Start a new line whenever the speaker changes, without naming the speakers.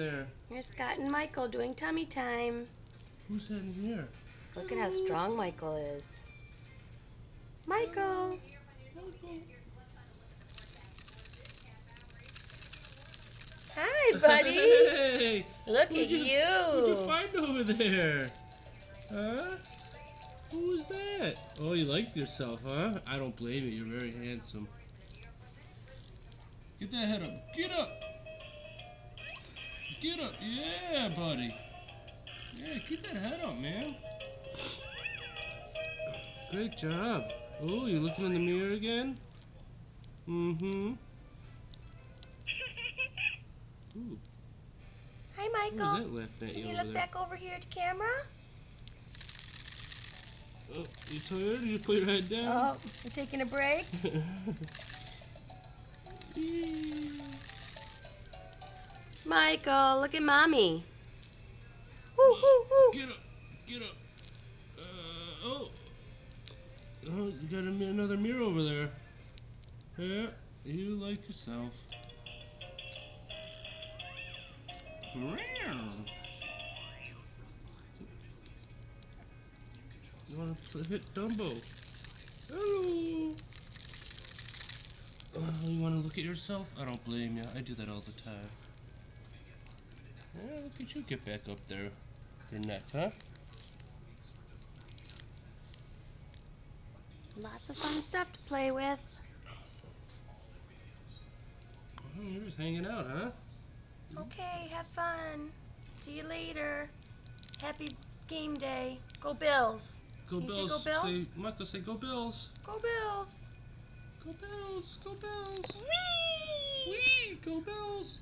there?
Here's Scott and Michael doing tummy time.
Who's that in here?
Look at how strong Michael is. Michael! Hi, buddy!
Hey!
Look at
What'd you
you!
find over there? Huh? Who was that? Oh, you liked yourself, huh? I don't blame you. You're very handsome. Get that head up. Get up! Get up. Yeah, buddy. Yeah, keep that head up, man. Great job. Oh, you looking in the mirror again? Mm-hmm. Ooh.
Hi,
Who's
Michael.
that laughing at
Can
you
you
over
look
there?
back over here at the camera?
Oh, you tired? You put your head down?
Oh, you taking a break? Michael, look at Mommy. Woo, woo, woo.
Get up. Get up. Oh. Oh, you got another mirror over there. Yeah, you like yourself. You want to hit Dumbo? Hello. You want to look at yourself? I don't blame you. I do that all the time. Yeah, look at you get back up there. Your neck, huh?
Lots of fun stuff to play with.
You're just hanging out, huh?
Okay, have fun. See you later. Happy game day. Go Bills.
Go
Can you
Bills.
say go Bills?
Michael, say go Bills.
Go Bills.
Go Bills. Go Bills.
Whee!
Whee! Go Bills.